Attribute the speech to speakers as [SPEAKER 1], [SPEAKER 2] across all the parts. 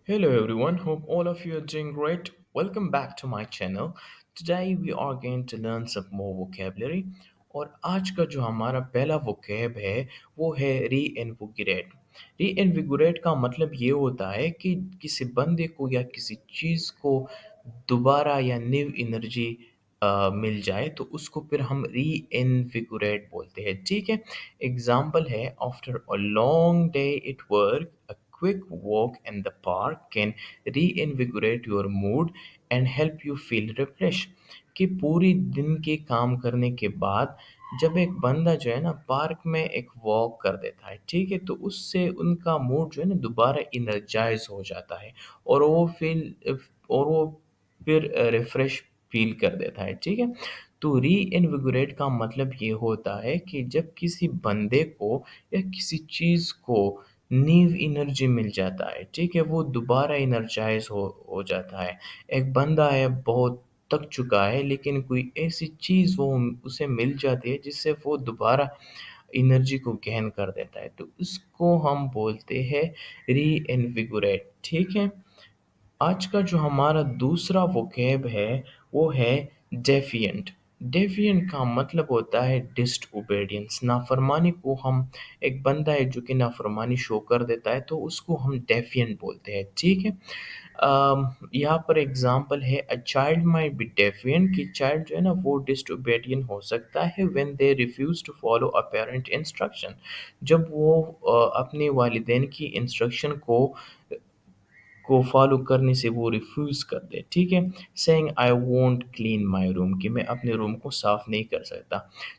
[SPEAKER 1] Hello everyone, hope all of you are doing great. Welcome back to my channel. Today we are going to learn some more vocabulary और आज का जो हमारा पहला vocab है वो है रीइन्विगोरेट। रीइन्विगोरेट का मतलब ये होता है कि किसी बंदे को या किसी चीज़ को दोबारा या न्यू एनर्जी मिल जाए तो उसको फिर हम रीइन्विगोरेट बोलते हैं। ठीक है, एग्जाम्पल है after a long day it work a quick walk in the park can reinvigorate your mood and help you feel refreshed। कि पूरी दिन के काम करने के बाद जब एक बंदा जो है ना पार्क में एक वॉक कर देता है, ठीक है, तो उससे उनका मूड जो है ना दोबारा इनर्जाइज हो जाता है और वो फिर रिफ्रेश फील कर देता है। ठीक है, तो रीइन्विगोरेट का मतलब ये होता है कि जब किसी बंदे को या किसी चीज़ को न्यू एनर्जी मिल जाता है, ठीक है, वो दोबारा एनर्जाइज हो जाता है। एक बंदा है बहुत थक चुका है लेकिन कोई ऐसी चीज़ वो उसे मिल जाती है जिससे वो दोबारा एनर्जी को गेन कर देता है, तो उसको हम बोलते हैं रीइन्विगोरेट। ठीक है, आज का जो हमारा दूसरा वोकैब है वो है डेफिएंट। डेफिएंट का मतलब होता है डिसओबीडियंस, नाफरमानी को हम एक बंदा है जो कि नाफरमानी शो कर देता है तो उसको हम डेफिएंट बोलते हैं। ठीक है, यहाँ पर एग्जांपल है a child might be defiant कि चाइल्ड जो है ना वो डिसओबीडियंट हो सकता है when they refuse to follow a parent instruction. जब वो अपने वालिदैन की इंस्ट्रक्शन को फॉलो करने से वो रिफ्यूज़ कर दे, ठीक है? Saying I won't clean my room कि मैं अपने रूम को साफ़ नहीं कर सकता।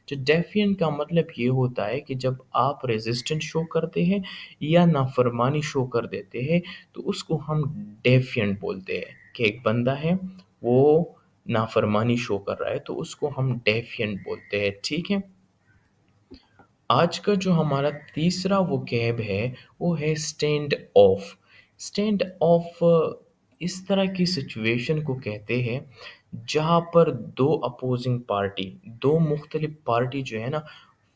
[SPEAKER 1] तो डेफ़िएंट का मतलब ये होता है कि जब आप रेज़िस्टेंस शो करते हैं या नाफ़रमानी शो कर देते हैं, तो उसको हम डेफ़िएंट बोलते हैं कि एक बंदा है, वो नाफ़रमानी शो कर रहा है, तो उसको हम डेफ़िएंट बोलते हैं, ठीक है? आज का जो हमारा तीसरा वोकैब है वो है स्टैंड ऑफ। स्टैंड ऑफ इस तरह की सिचुएशन को कहते हैं जहाँ पर दो अपोजिंग पार्टी, दो मुख्तलिफ पार्टी जो है ना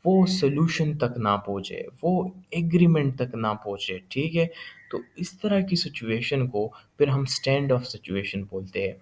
[SPEAKER 1] वो सॉल्यूशन तक ना पहुँचे, वो एग्रीमेंट तक ना पहुँचे, ठीक है? तो इस तरह की सिचुएशन को फिर हम स्टैंड ऑफ सिचुएशन बोलते हैं।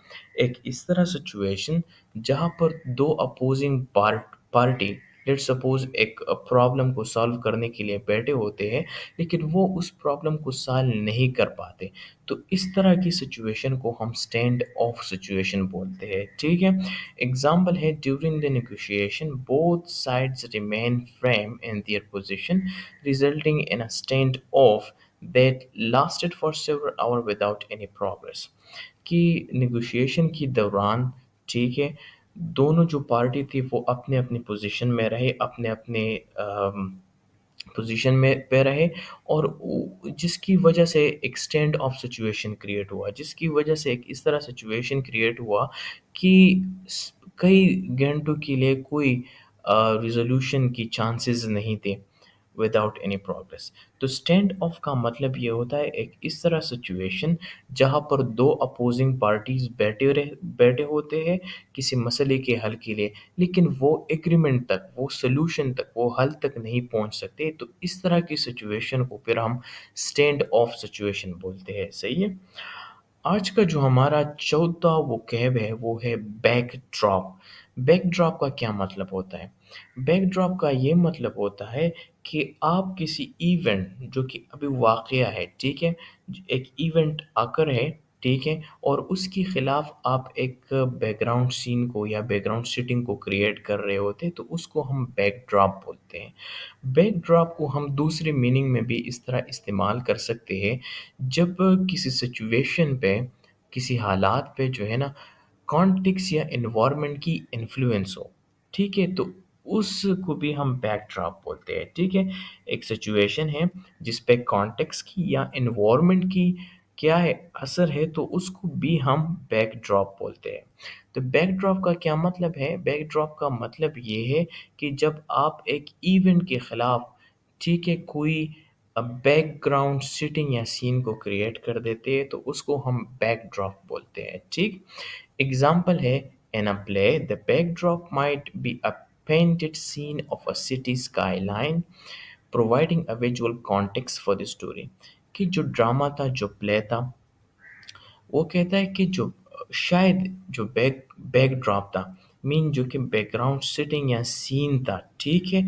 [SPEAKER 1] एक इस तरह सिचुएशन जहाँ पर दो अपोजिंग पार्टी लेट्स सपोज एक प्रॉब्लम को सॉल्व करने के लिए बैठे होते हैं लेकिन वो उस प्रॉब्लम को सॉल्व नहीं कर पाते, तो इस तरह की सिचुएशन को हम स्टैंड ऑफ सिचुएशन बोलते हैं। ठीक है, एग्जाम्पल है during the negotiation both sides remain firm in their position resulting in a stand off that lasted for several hours without any progress। कि नेगोशिएशन के दौरान, ठीक है, दोनों जो पार्टी थी वो अपने-अपने पोज़ीशन में रहे, अपने-अपने पोज़ीशन में पे रहे और जिसकी वजह से एक स्टैंड ऑफ सिचुएशन क्रिएट हुआ, जिसकी वजह से एक इस तरह सिचुएशन क्रिएट हुआ कि कई घंटों के लिए कोई रिज़ॉल्यूशन की चांसेस नहीं थे विदाउट एनी प्रोग्रेस। तो स्टैंड ऑफ का मतलब ये होता है एक इस तरह सिचुएशन जहाँ पर दो अपोजिंग पार्टीज बैठे होते हैं किसी मसले के हल के लिए, लेकिन वो एग्रीमेंट तक, वो सोल्यूशन तक, वो हल तक नहीं पहुँच सकते, तो इस तरह की सिचुएशन को फिर हम स्टैंड ऑफ सिचुएशन बोलते हैं। सही है, आज का जो हमारा चौथा वोकैब है वो है बैकड्रॉप। बैकड्रॉप का क्या मतलब होता है? बैकड्रॉप का ये मतलब होता है कि आप किसी इवेंट जो कि अभी वाक़या है, ठीक है? एक इवेंट आकर है, ठीक है? और उसके खिलाफ आप एक बैकग्राउंड सीन को या बैकग्राउंड सेटिंग को क्रिएट कर रहे होते हैं, तो उसको हम बैकड्रॉप बोलते हैं। बैकड्रॉप को हम दूसरे मीनिंग में भी इस तरह इस्तेमाल कर सकते हैं, जब किसी सिचुएशन पे, किसी हालात पे जो है ना कॉन्टेक्स्ट या एनवायरनमेंट की इन्फ्लुएंस हो, ठीक है? तो उसको भी हम बैकड्रॉप बोलते हैं, ठीक है? एक सिचुएशन है जिस पे कॉन्टेक्स्ट की या एनवायरनमेंट की क्या है असर है, तो उसको भी हम बैकड्रॉप बोलते हैं। तो बैकड्रॉप का क्या मतलब है? बैकड्रॉप का मतलब ये है कि जब आप एक इवेंट के खिलाफ, ठीक है, कोई बैकग्राउंड सेटिंग या सीन को क्रिएट कर देते हैं तो उसको हम बैकड्रॉप बोलते हैं। ठीक, एग्जाम्पल है in a play the backdrop might be a painted scene of a city skyline providing a visual context for the story. कि जो ड्रामा था, जो प्ले था, वो कहता है कि जो शायद जो बैकड्रॉप था, मीन जो कि बैकग्राउंड सेटिंग या सीन था, ठीक है,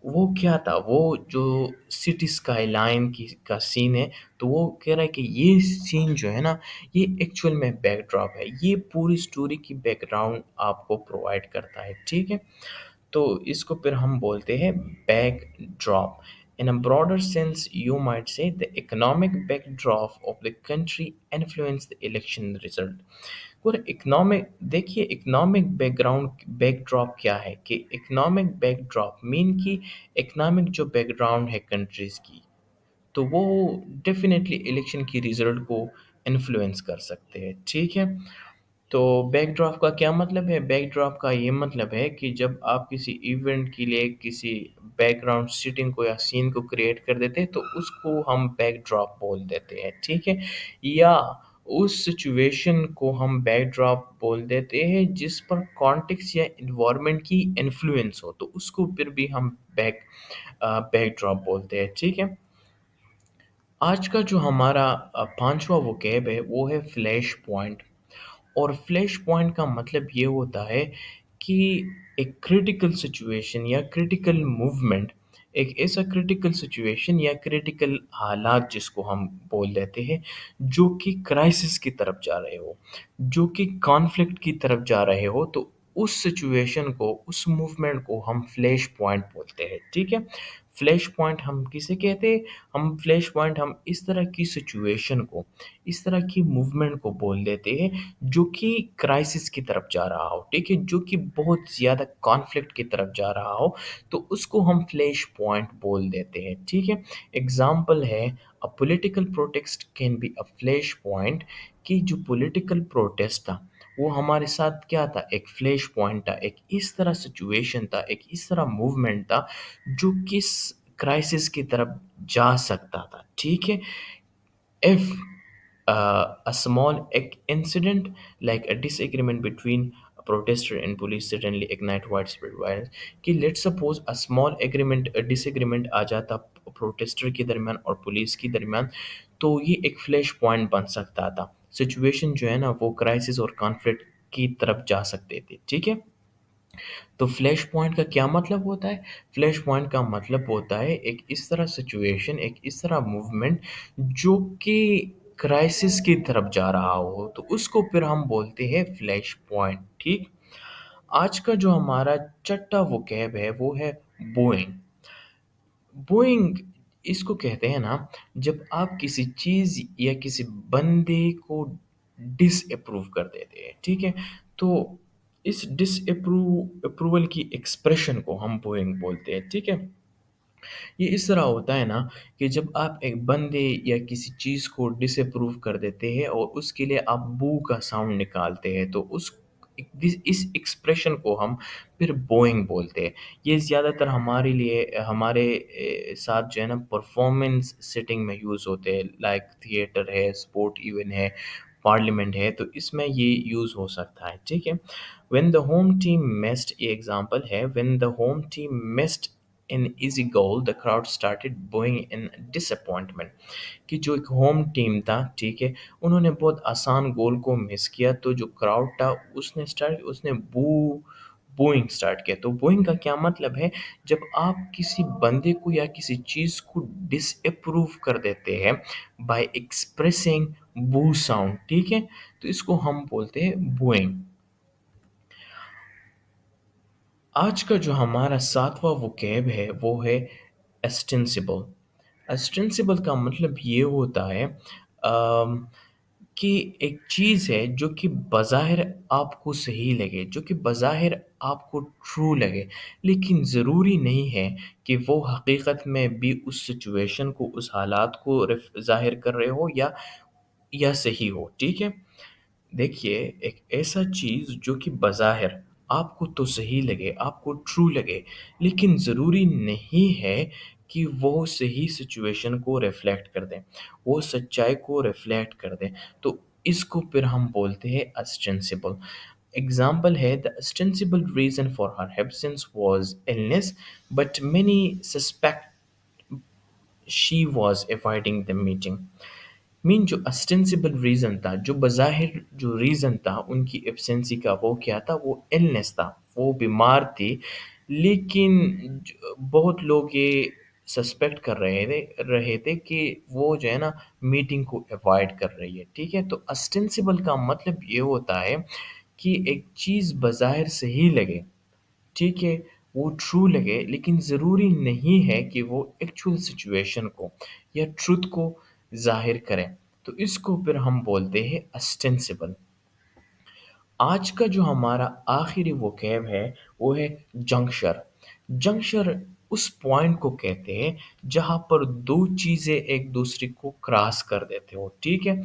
[SPEAKER 1] वो क्या था, वो जो सिटी स्काईलाइन की का सीन है, तो वो कह रहा है कि ये सीन जो है ना, ये एक्चुअल में बैकड्रॉप है, ये पूरी स्टोरी की बैकग्राउंड आपको प्रोवाइड करता है, ठीक है। तो इसको फिर हम बोलते हैं backdrop. In a broader sense, you might say the economic backdrop of the country influenced the election result. और इकोनॉमिक, देखिए इकोनॉमिक बैकग्राउंड बैकड्रॉप क्या है, कि इकोनॉमिक बैकड्रॉप मीन की इकोनॉमिक जो बैकग्राउंड है कंट्रीज की, तो वो डेफिनेटली इलेक्शन की रिजल्ट को इन्फ्लुएंस कर सकते हैं, ठीक है। तो बैकड्रॉप का क्या मतलब है? बैकड्रॉप का ये मतलब है कि जब आप किसी इवेंट के लिए किसी बैकग्राउंड सेटिंग को या सीन को क्रिएट कर देते हैं, तो उसको हम बैकड्रॉप बोल देते हैं, ठीक है। या उस सिचुएशन को हम बैकड्रॉप बोल देते हैं जिस पर कॉन्टेक्स्ट या इन्वायरमेंट की इन्फ्लुएंस हो, तो उसको फिर भी हम बैकड्रॉप बोलते हैं, ठीक है। आज का जो हमारा पांचवा वोकैब है वो है फ्लैश पॉइंट। और फ्लैश पॉइंट का मतलब ये होता है कि एक क्रिटिकल सिचुएशन या क्रिटिकल मूवमेंट, एक ऐसा क्रिटिकल सिचुएशन या क्रिटिकल हालात जिसको हम बोल देते हैं, जो कि क्राइसिस की तरफ जा रहे हो, जो कि कॉन्फ्लिक्ट की तरफ जा रहे हो, तो उस सिचुएशन को, उस मूवमेंट को हम फ्लैश पॉइंट बोलते हैं, ठीक है। फ्लैश पॉइंट हम किसे कहते हैं? हम फ्लैश पॉइंट हम इस तरह की सिचुएशन को, इस तरह की मूवमेंट को बोल देते हैं जो कि क्राइसिस की तरफ जा रहा हो, ठीक है, जो कि बहुत ज़्यादा कॉन्फ्लिक्ट की तरफ जा रहा हो, तो उसको हम फ्लैश पॉइंट बोल देते हैं, ठीक है। एग्जाम्पल है, a political protest can be a flash point, कि जो पॉलिटिकल प्रोटेस्ट था वो हमारे साथ क्या था, एक फ्लैश पॉइंट था, एक इस तरह सिचुएशन था, एक इस तरह मूवमेंट था जो किस क्राइसिस की तरफ जा सकता था, ठीक है। If a small incident like a disagreement between a protester and police suddenly ignite widespread violence, कि let's suppose a small agreement, a disagreement आ जाता प्रोटेस्टर के दरमियान और पुलिस के दरमियान, तो ये एक फ्लैश पॉइंट बन सकता था, सिचुएशन जो है ना वो क्राइसिस और कॉन्फ्लिक्ट की तरफ जा सकते थे, ठीक है। तो फ्लैश पॉइंट का क्या मतलब होता है? फ्लैश पॉइंट का मतलब होता है एक इस तरह सिचुएशन, एक इस तरह मूवमेंट जो कि क्राइसिस की तरफ जा रहा हो, तो उसको फिर हम बोलते हैं फ्लैश पॉइंट, ठीक। आज का जो हमारा छठा वोकैब है वो है बोइंग। बोइंग इसको कहते हैं ना, जब आप किसी चीज़ या किसी बंदे को डिसअप्रूव कर देते हैं, ठीक है? तो इस अप्रूवल की एक्सप्रेशन को हम बोइंग बोलते हैं, ठीक है? ये इस तरह होता है ना, कि जब आप एक बंदे या किसी चीज़ को डिसअप्रूव कर देते हैं और उसके लिए आप बू का साउंड निकालते हैं, तो उस इस एक्सप्रेशन को हम फिर बोइंग बोलते हैं। ये ज़्यादातर हमारे लिए हमारे साथ जो है ना परफॉर्मेंस सेटिंग में यूज़ होते हैं, लाइक थिएटर है, स्पोर्ट इवेंट है, पार्लियामेंट है, तो इसमें ये यूज़ हो सकता है, ठीक है। When the home team missed, ये एग्जांपल है, when the home team missed in easy goal, the crowd started booing in disappointment, कि जो एक होम टीम था, ठीक है, उन्होंने बहुत आसान गोल को मिस किया, तो जो क्राउड था उसने बूइंग स्टार्ट किया। तो बूइंग का क्या मतलब है? जब आप किसी बंदे को या किसी चीज़ को डिसअप्रूव कर देते हैं बाय एक्सप्रेसिंग बू साउंड, ठीक है, तो इसको हम बोलते हैं बूइंग। आज का जो हमारा सातवां वोकैब है वो है एस्टेंसिबल। एस्टेंसिबल का मतलब ये होता है कि एक चीज़ है जो कि बज़ाहिर आपको सही लगे, जो कि बज़ाहिर आपको ट्रू लगे, लेकिन ज़रूरी नहीं है कि वो हकीकत में भी उस सिचुएशन को, उस हालात को ज़ाहिर कर रहे हो या सही हो, ठीक है? देखिए, एक ऐसा चीज़ जो कि बज़ाहिर आपको तो सही लगे, आपको ट्रू लगे, लेकिन ज़रूरी नहीं है कि वो सही सिचुएशन को रिफ्लेक्ट कर दें, वो सच्चाई को रिफ्लेक्ट कर दें। तो इसको फिर हम बोलते हैं ऑस्टेंसिबल। एग्ज़ाम्पल है, the ostensible reason for her absence was illness, but many suspect she was avoiding the meeting. Mean जो अस्टेंसिबल रीज़न था, जो बज़ाहिर जो रीज़न था उनकी एब्सेंसी का, वो क्या था? वो इलनेस था, वो बीमार थी। लेकिन बहुत लोग ये सस्पेक्ट कर रहे थे कि वो जो है ना मीटिंग को अवॉइड कर रही है, ठीक है? तो अस्टेंसिबल का मतलब ये होता है कि एक चीज़ बज़ाहिर सही लगे, ठीक है, वो ट्रू लगे, लेकिन ज़रूरी नहीं है कि वो एक्चुअल सिचुएशन को या ट्रुथ को ज़ाहिर करे। तो इसको फिर हम बोलते हैं ऑस्टेंसिबल। आज का जो हमारा आखिरी वोकैब है, वो है जंक्शन। जंक्शन उस पॉइंट को कहते हैं जहाँ पर 2 चीज़ें एक दूसरे को क्रॉस कर देते हो, ठीक है?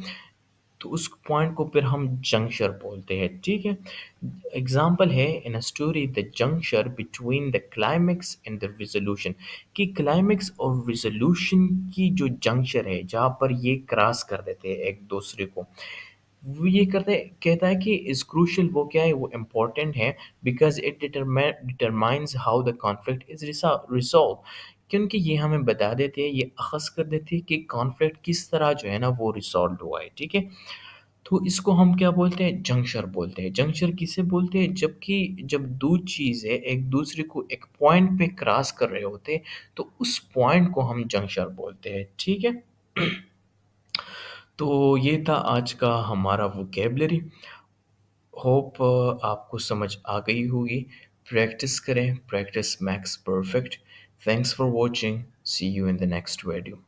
[SPEAKER 1] तो उस पॉइंट को फिर हम जंक्शन बोलते हैं, ठीक है? एग्ज़ाम्पल है in a story the junction between the climax and the resolution, कि क्लाइमेक्स और रिज़ॉल्यूशन की जो जंक्शन है, जहाँ पर ये क्रॉस कर देते हैं एक दूसरे को। वो ये करते कहता है कि इज़ क्रूशियल, वो क्या है? वो इम्पोर्टेंट है because it determines how the conflict is resolve, क्योंकि ये हमें बता देते हैं, ये अख़ज़ कर देते हैं कि कॉन्फ्लिक्ट किस तरह जो है ना वो रिज़ॉल्व हुआ है, ठीक है? तो इसको हम क्या बोलते हैं? जंक्शन बोलते हैं। जंक्शन किसे बोलते हैं? जबकि जब 2 चीज़ें एक दूसरे को एक पॉइंट पे क्रॉस कर रहे होते हैं, तो उस पॉइंट को हम जंक्शन बोलते हैं, ठीक है? तो ये था आज का हमारा वोकैब्युलरी। होप आपको समझ आ गई होगी। प्रैक्टिस करें, practice makes perfect. Thanks for watching. See you in the next video.